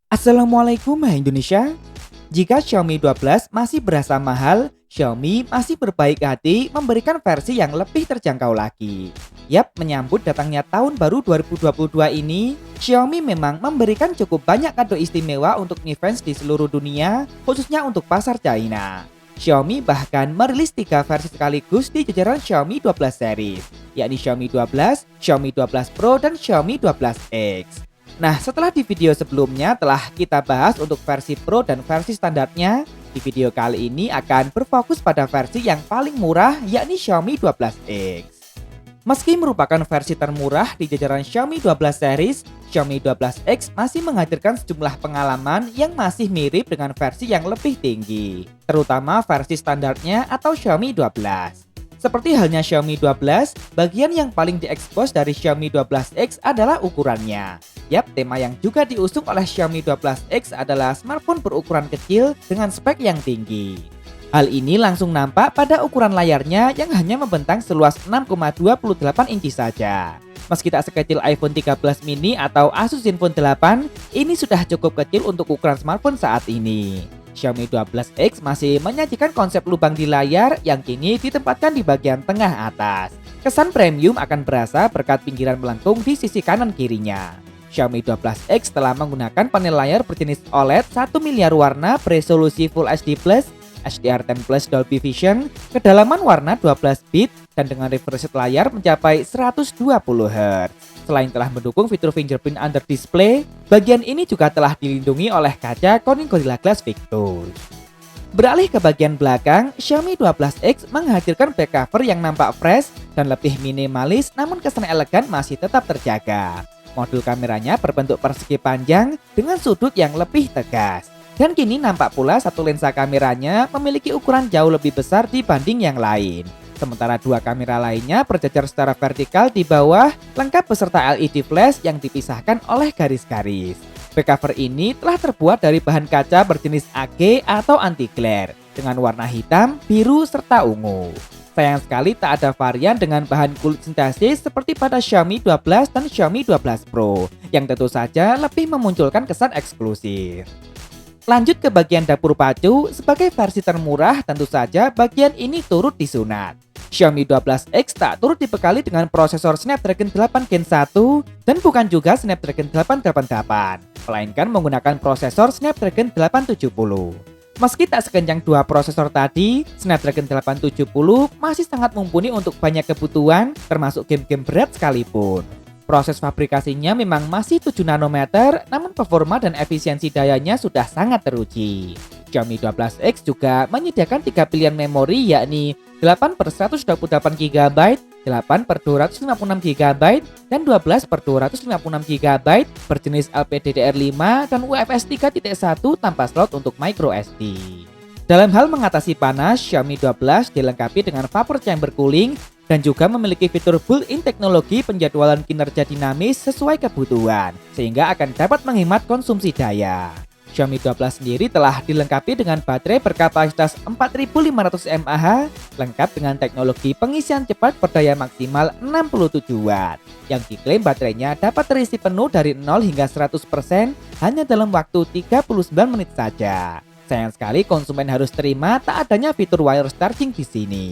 Assalamualaikum Indonesia. Jika Xiaomi 12 masih berasa mahal, Xiaomi masih berbaik hati memberikan versi yang lebih terjangkau lagi. Yap, menyambut datangnya tahun baru 2022 ini, Xiaomi memang memberikan cukup banyak kado istimewa untuk Mi fans di seluruh dunia, khususnya untuk pasar China. Xiaomi bahkan merilis 3 versi sekaligus di jajaran Xiaomi 12 series, yakni Xiaomi 12, Xiaomi 12 Pro, dan Xiaomi 12X. Nah, setelah di video sebelumnya telah kita bahas untuk versi Pro dan versi standarnya, di video kali ini akan berfokus pada versi yang paling murah, yakni Xiaomi 12X. Meski merupakan versi termurah di jajaran Xiaomi 12 series, Xiaomi 12X masih menghadirkan sejumlah pengalaman yang masih mirip dengan versi yang lebih tinggi, terutama versi standarnya atau Xiaomi 12. Seperti halnya Xiaomi 12, bagian yang paling diekspos dari Xiaomi 12X adalah ukurannya. Yap, tema yang juga diusung oleh Xiaomi 12X adalah smartphone berukuran kecil dengan spek yang tinggi. Hal ini langsung nampak pada ukuran layarnya yang hanya membentang seluas 6,28 inci saja. Meski tak sekecil iPhone 13 mini atau Asus ZenFone 8, ini sudah cukup kecil untuk ukuran smartphone saat ini. Xiaomi 12X masih menyajikan konsep lubang di layar yang kini ditempatkan di bagian tengah atas. Kesan premium akan berasa berkat pinggiran melengkung di sisi kanan kirinya. Xiaomi 12X telah menggunakan panel layar berjenis OLED 1 miliar warna beresolusi Full HD+, HDR10 Plus Dolby Vision, kedalaman warna 12 bit, dan dengan refresh rate layar mencapai 120 Hz. Selain telah mendukung fitur fingerprint under display, bagian ini juga telah dilindungi oleh kaca Corning Gorilla Glass Victus. Beralih ke bagian belakang, Xiaomi 12X menghadirkan back cover yang nampak fresh dan lebih minimalis, namun kesan elegan masih tetap terjaga. Modul kameranya berbentuk persegi panjang dengan sudut yang lebih tegas. Dan kini nampak pula satu lensa kameranya memiliki ukuran jauh lebih besar dibanding yang lain. Sementara dua kamera lainnya berjajar secara vertikal di bawah, lengkap beserta LED flash yang dipisahkan oleh garis-garis. Back cover ini telah terbuat dari bahan kaca berjenis AG atau anti-glare dengan warna hitam, biru, serta ungu. Sayang sekali tak ada varian dengan bahan kulit sintesis seperti pada Xiaomi 12 dan Xiaomi 12 Pro, yang tentu saja lebih memunculkan kesan eksklusif. Lanjut ke bagian dapur pacu, sebagai versi termurah tentu saja bagian ini turut disunat. Xiaomi 12X tak turut dibekali dengan prosesor Snapdragon 8 Gen 1 dan bukan juga Snapdragon 888, melainkan menggunakan prosesor Snapdragon 870. Meski tak sekencang dua prosesor tadi, Snapdragon 870 masih sangat mumpuni untuk banyak kebutuhan, termasuk game-game berat sekalipun. Proses fabrikasinya memang masih 7 nanometer, namun performa dan efisiensi dayanya sudah sangat teruji. Xiaomi 12X juga menyediakan 3 pilihan memori, yakni 8 per 128 GB, 8 per 256 GB, dan 12 per 256 GB berjenis LPDDR5 dan UFS 3.1 tanpa slot untuk microSD. Dalam hal mengatasi panas, Xiaomi 12 dilengkapi dengan vapor chamber cooling dan juga memiliki fitur built-in teknologi penjadwalan kinerja dinamis sesuai kebutuhan, sehingga akan dapat menghemat konsumsi daya. Xiaomi 12 sendiri telah dilengkapi dengan baterai berkapasitas 4500 mAh, lengkap dengan teknologi pengisian cepat berdaya maksimal 67 Watt, yang diklaim baterainya dapat terisi penuh dari 0 hingga 100% hanya dalam waktu 39 menit saja. Sayang sekali konsumen harus terima tak adanya fitur wireless charging di sini.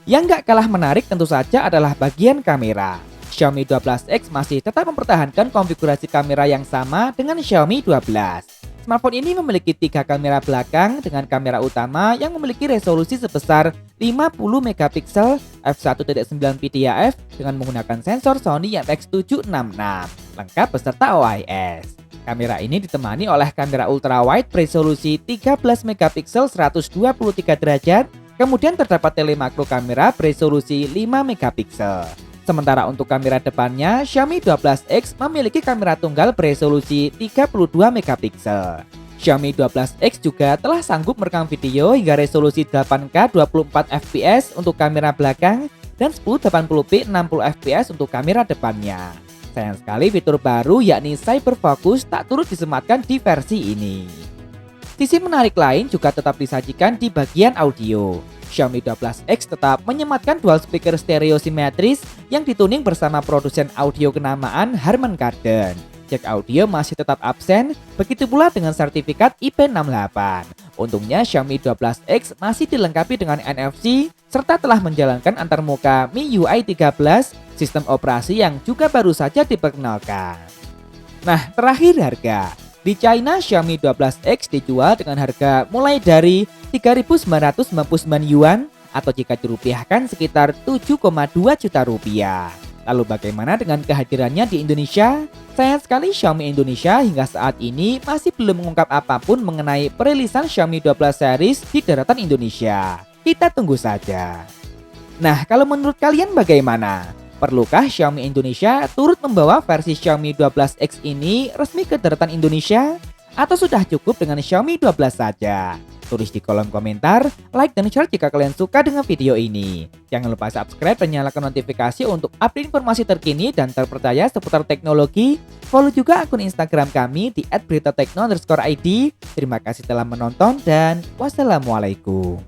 Yang gak kalah menarik tentu saja adalah bagian kamera. Xiaomi 12X masih tetap mempertahankan konfigurasi kamera yang sama dengan Xiaomi 12. Smartphone ini memiliki 3 kamera belakang dengan kamera utama yang memiliki resolusi sebesar 50 megapiksel f1.9 PDAF dengan menggunakan sensor Sony IMX766, lengkap beserta OIS. Kamera ini ditemani oleh kamera ultrawide beresolusi 13 megapiksel 123 derajat, kemudian terdapat telemakro kamera beresolusi 5 megapiksel. Sementara untuk kamera depannya, Xiaomi 12X memiliki kamera tunggal beresolusi 32 megapiksel. Xiaomi 12X juga telah sanggup merekam video hingga resolusi 8K 24 fps untuk kamera belakang dan 1080p 60 fps untuk kamera depannya. Sayang sekali fitur baru yakni Cyber Focus tak turut disematkan di versi ini. Sisi menarik lain juga tetap disajikan di bagian audio. Xiaomi 12X tetap menyematkan dual speaker stereo simetris yang dituning bersama produsen audio kenamaan Harman Kardon. jack audio masih tetap absen, begitu pula dengan sertifikat IP68. Untungnya Xiaomi 12X masih dilengkapi dengan NFC serta telah menjalankan antarmuka MIUI 13, sistem operasi yang juga baru saja diperkenalkan. Nah, terakhir harga. Di China, Xiaomi 12X dijual dengan harga mulai dari 3.999 yuan atau jika dirupiahkan sekitar 7,2 juta rupiah. Lalu bagaimana dengan kehadirannya di Indonesia? Sayang sekali Xiaomi Indonesia hingga saat ini masih belum mengungkap apapun mengenai perilisan Xiaomi 12 series di daratan Indonesia. Kita tunggu saja. Nah, kalau menurut kalian bagaimana? Perlukah Xiaomi Indonesia turut membawa versi Xiaomi 12X ini resmi ke daratan Indonesia? Atau sudah cukup dengan Xiaomi 12 saja? Tulis di kolom komentar, like dan share jika kalian suka dengan video ini. Jangan lupa subscribe dan nyalakan notifikasi untuk update informasi terkini dan terpercaya seputar teknologi. Follow juga akun Instagram kami di @beritatekno_id. Terima kasih telah menonton dan wassalamualaikum.